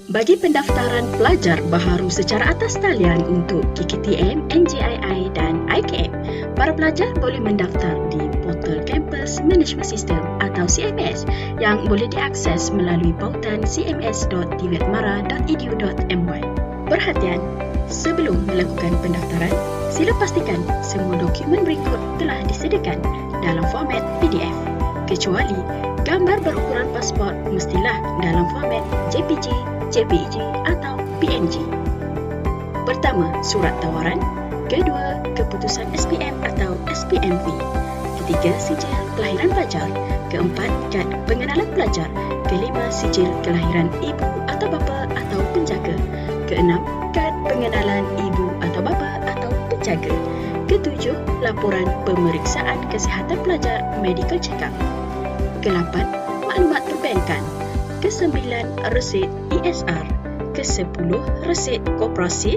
Bagi pendaftaran pelajar baharu secara atas talian untuk KKTM, NJII dan IKM, para pelajar boleh mendaftar di portal Campus Management System atau CMS yang boleh diakses melalui pautan cms.tvetmara.edu.my. Perhatian, sebelum melakukan pendaftaran, sila pastikan semua dokumen berikut telah disediakan dalam format PDF, kecuali gambar berukuran pasport mestilah dalam format JPG, JPEG atau PNG. Pertama, surat tawaran. Kedua, keputusan SPM atau SPMV. Ketiga, sijil kelahiran pelajar. Keempat, kad pengenalan pelajar. Kelima, sijil kelahiran ibu atau bapa atau penjaga. Keenam, kad pengenalan ibu atau bapa atau penjaga. Ketujuh, laporan pemeriksaan kesihatan pelajar medical check-up. Ke-8, maklumat perbankan. Ke-9, resit ESR. Ke-10, resit koperasi.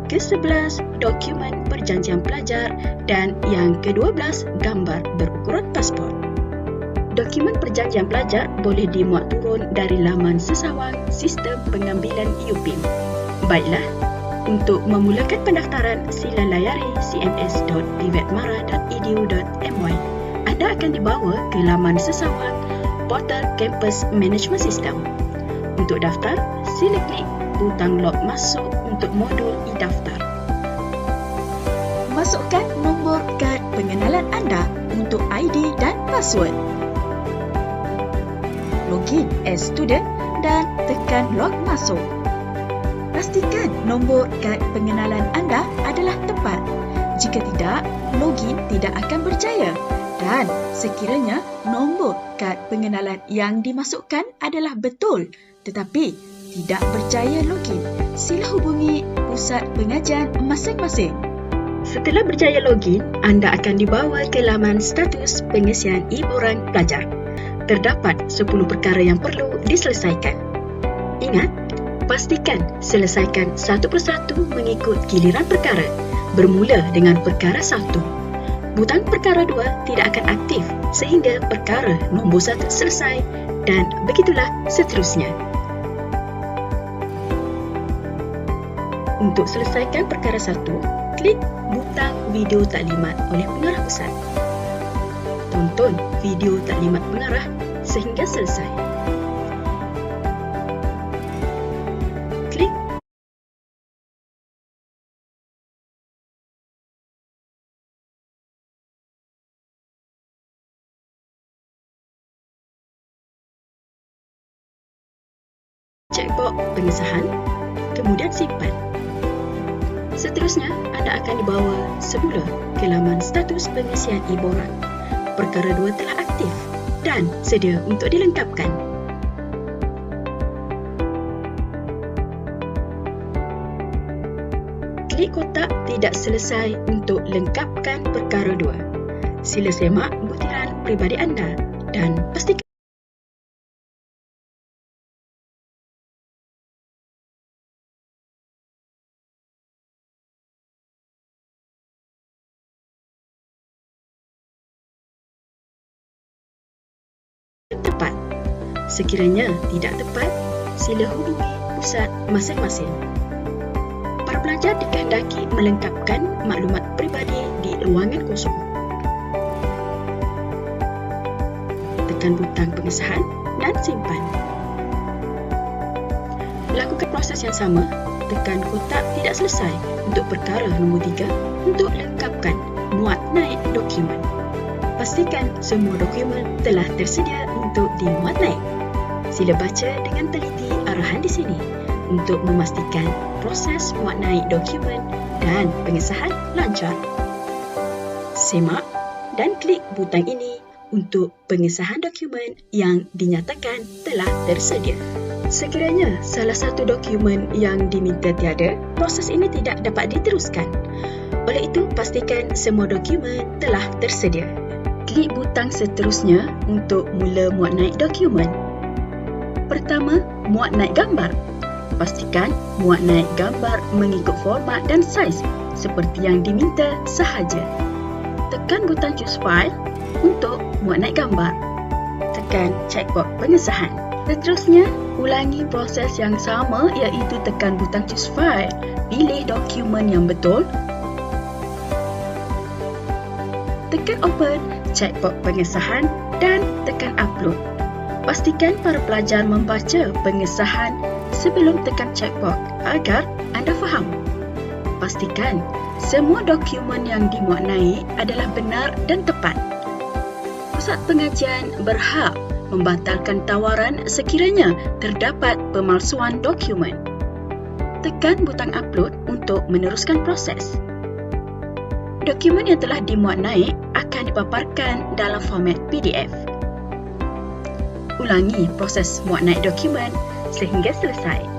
Ke-11, dokumen perjanjian pelajar. Dan yang ke-12, gambar berukuran pasport. Dokumen perjanjian pelajar boleh dimuat turun dari laman sesawang sistem pengambilan UPIM. Baiklah, untuk memulakan pendaftaran, sila layari cms.tvetmara.edu.my. Anda akan dibawa ke laman sesawang portal Campus Management System. Untuk daftar, sila klik butang log masuk untuk modul e-daftar. Masukkan nombor kad pengenalan anda untuk ID dan password. Login as student dan tekan log masuk. Pastikan nombor kad pengenalan anda adalah tepat. Jika tidak, login tidak akan berjaya. Dan sekiranya nombor kad pengenalan yang dimasukkan adalah betul tetapi tidak berjaya login, sila hubungi pusat pengajian masing-masing. Setelah berjaya login, anda akan dibawa ke laman status pengisian e-borang pelajar. Terdapat 10 perkara yang perlu diselesaikan. Ingat, pastikan selesaikan satu persatu mengikut giliran perkara, bermula dengan perkara 1. Butang perkara 2 tidak akan aktif sehingga perkara nombor 1 selesai dan begitulah seterusnya. Untuk selesaikan perkara 1, klik butang video taklimat oleh pengarah pusat. Tonton video taklimat pengarah sehingga selesai. Klik checkbox pengesahan, kemudian simpan. Seterusnya, anda akan dibawa semula ke laman status pengisian e-borang. Perkara 2 telah aktif dan sedia untuk dilengkapkan. Klik kotak tidak selesai untuk lengkapkan perkara 2. Sila semak butiran peribadi anda dan pastikan tepat. Sekiranya tidak tepat, sila hubungi pusat masing-masing. Para pelajar dikehendaki melengkapkan maklumat peribadi di ruangan kosong. Tekan butang pengesahan dan simpan. Lakukan proses yang sama, tekan kotak tidak selesai untuk perkara nombor 3 untuk lengkapkan muat naik dokumen. Pastikan semua dokumen telah tersedia untuk dimuat naik. Sila baca dengan teliti arahan di sini untuk memastikan proses muat naik dokumen dan pengesahan lancar. Semak dan klik butang ini untuk pengesahan dokumen yang dinyatakan telah tersedia. Sekiranya salah satu dokumen yang diminta tiada, proses ini tidak dapat diteruskan. Oleh itu, pastikan semua dokumen telah tersedia. Klik butang seterusnya untuk mula muat naik dokumen. Pertama, muat naik gambar. Pastikan muat naik gambar mengikut format dan saiz seperti yang diminta sahaja. Tekan butang choose file untuk muat naik gambar. Tekan tekan checkbox pengesahan. Seterusnya, ulangi proses yang sama iaitu tekan butang choose file, pilih dokumen yang betul, tekan open, checkbox pengesahan dan tekan upload. Pastikan para pelajar membaca pengesahan sebelum tekan checkbox agar anda faham. Pastikan semua dokumen yang dimuat naik adalah benar dan tepat. Pusat pengajian berhak membatalkan tawaran sekiranya terdapat pemalsuan dokumen. Tekan butang upload untuk meneruskan proses. Dokumen yang telah dimuat naik akan dipaparkan dalam format PDF. Ulangi proses muat naik dokumen sehingga selesai.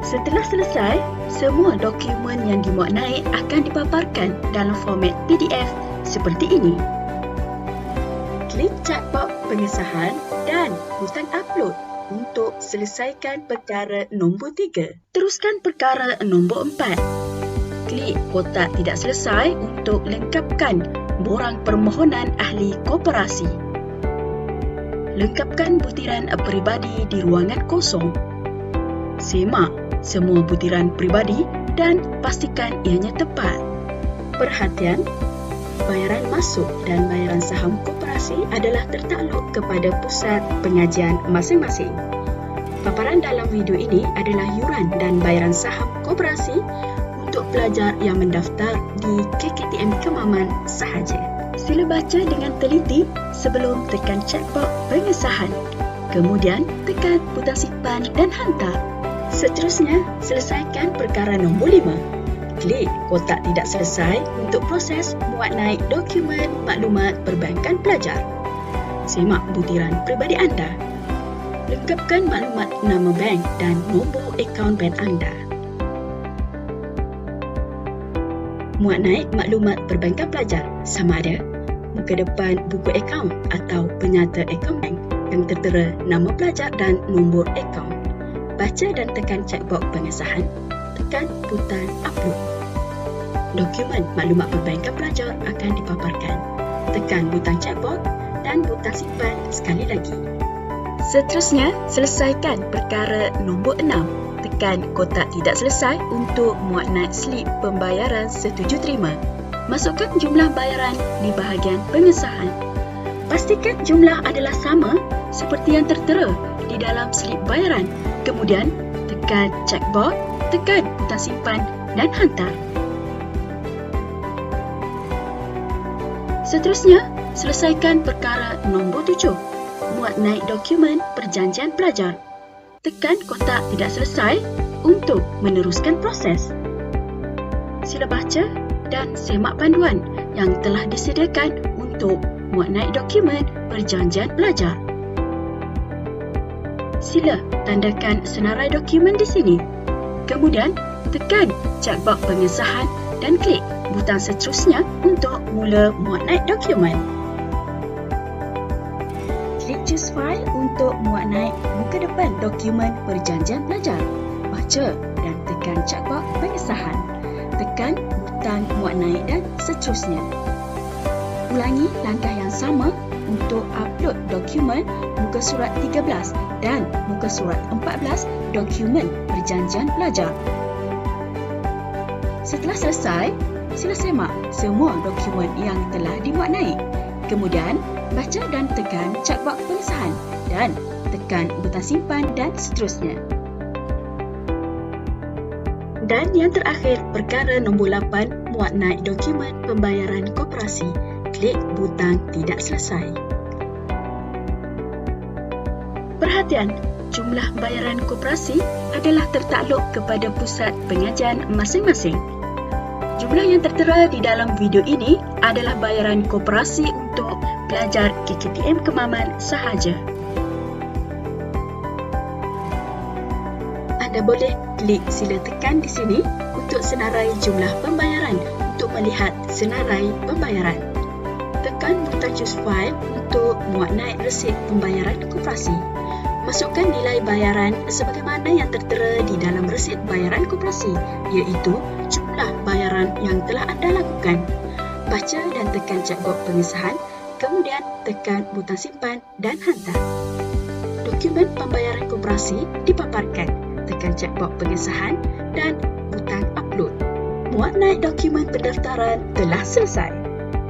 Setelah selesai, semua dokumen yang dimuat naik akan dipaparkan dalam format PDF seperti ini. Klik checkbox pengesahan dan butang upload untuk selesaikan perkara nombor 3. Teruskan perkara nombor 4. Klik kotak tidak selesai untuk lengkapkan borang permohonan ahli koperasi. Lengkapkan butiran peribadi di ruangan kosong. Semak semua butiran peribadi dan pastikan ianya tepat. Perhatian, bayaran masuk dan bayaran saham koperasi adalah tertakluk kepada pusat pengajian masing-masing. Paparan dalam video ini adalah yuran dan bayaran saham koperasi untuk pelajar yang mendaftar di KKTM Kemaman sahaja. Sila baca dengan teliti sebelum tekan checkbox pengesahan. Kemudian tekan butang simpan dan hantar. Seterusnya, selesaikan perkara nombor 5. Klik kotak tidak selesai untuk proses muat naik dokumen maklumat perbankan pelajar. Semak butiran peribadi anda. Lengkapkan maklumat nama bank dan nombor akaun bank anda. Muat naik maklumat perbankan pelajar sama ada muka depan buku akaun atau penyata akaun bank yang tertera nama pelajar dan nombor akaun. Baca dan tekan checkbox pengesahan, tekan butang upload. Dokumen maklumat perbankan pelajar akan dipaparkan. Tekan butang checkbox dan butang simpan sekali lagi. Seterusnya, selesaikan perkara nombor 6. Tekan kotak tidak selesai untuk muat naik slip pembayaran setuju terima. Masukkan jumlah bayaran di bahagian pengesahan. Pastikan jumlah adalah sama seperti yang tertera di dalam slip bayaran. Kemudian, tekan checkbox, tekan butang simpan dan hantar. Seterusnya, selesaikan perkara nombor 7. Muat naik dokumen perjanjian pelajar. Tekan kotak tidak selesai untuk meneruskan proses. Sila baca dan semak panduan yang telah disediakan untuk muat naik dokumen perjanjian pelajar. Sila tandakan senarai dokumen di sini. Kemudian, tekan checkbox pengesahan dan klik butang seterusnya untuk mula muat naik dokumen. Klik choose file untuk muat naik muka depan dokumen perjanjian pelajar. Baca dan tekan checkbox pengesahan. Tekan butang muat naik dan seterusnya. Ulangi langkah yang sama untuk upload dokumen muka surat 13 dan muka surat 14 dokumen perjanjian pelajar. Setelah selesai, sila semak semua dokumen yang telah dimuat naik. Kemudian, baca dan tekan checkbox pengesahan dan tekan butang simpan dan seterusnya. Dan yang terakhir, perkara nombor 8, muat naik dokumen pembayaran koperasi. Klik butang tidak selesai. Perhatian, jumlah bayaran koperasi adalah tertakluk kepada pusat pengajian masing-masing. Jumlah yang tertera di dalam video ini adalah bayaran koperasi untuk pelajar KKTM Kemaman sahaja. Anda boleh klik sila tekan di sini untuk senarai jumlah pembayaran untuk melihat senarai pembayaran. Tekan butang choose file untuk muat naik resit pembayaran koperasi. Masukkan nilai bayaran sebagaimana yang tertera di dalam resit bayaran koperasi, iaitu jumlah bayaran yang telah anda lakukan. Baca dan tekan checkbox pengesahan, kemudian tekan butang simpan dan hantar. Dokumen pembayaran koperasi dipaparkan. Tekan checkbox pengesahan dan butang upload. Muat naik dokumen pendaftaran telah selesai,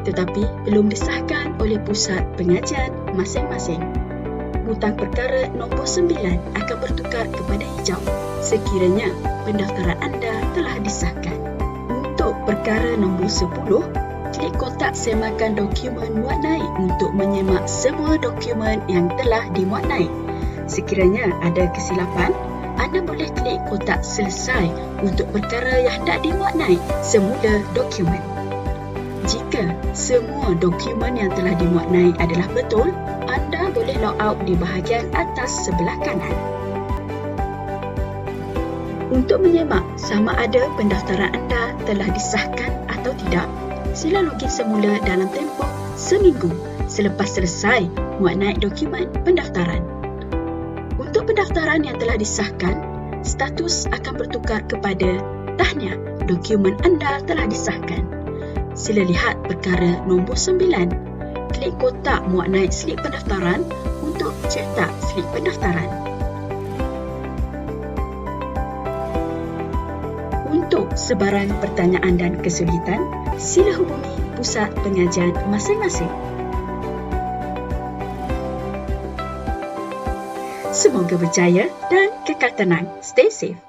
tetapi belum disahkan oleh pusat pengajian masing-masing. Butang perkara nombor 9 akan bertukar kepada hijau sekiranya pendaftaran anda telah disahkan. Untuk perkara nombor 10, klik kotak semakan dokumen muat naik untuk menyemak semua dokumen yang telah dimuat naik. Sekiranya ada kesilapan, anda boleh klik kotak selesai untuk perkara yang hendak dimuat naik semula dokumen. Jika semua dokumen yang telah dimuat naik adalah betul, anda boleh log out di bahagian atas sebelah kanan. Untuk menyemak sama ada pendaftaran anda telah disahkan atau tidak, sila login semula dalam tempoh seminggu selepas selesai muat naik dokumen pendaftaran. Untuk pendaftaran yang telah disahkan, status akan bertukar kepada tahniah, dokumen anda telah disahkan. Sila lihat perkara nombor 9. Klik kotak muat naik slip pendaftaran untuk cetak slip pendaftaran. Untuk sebarang pertanyaan dan kesulitan, sila hubungi pusat pengajian masing-masing. Semoga berjaya dan kekal tenang. Stay safe.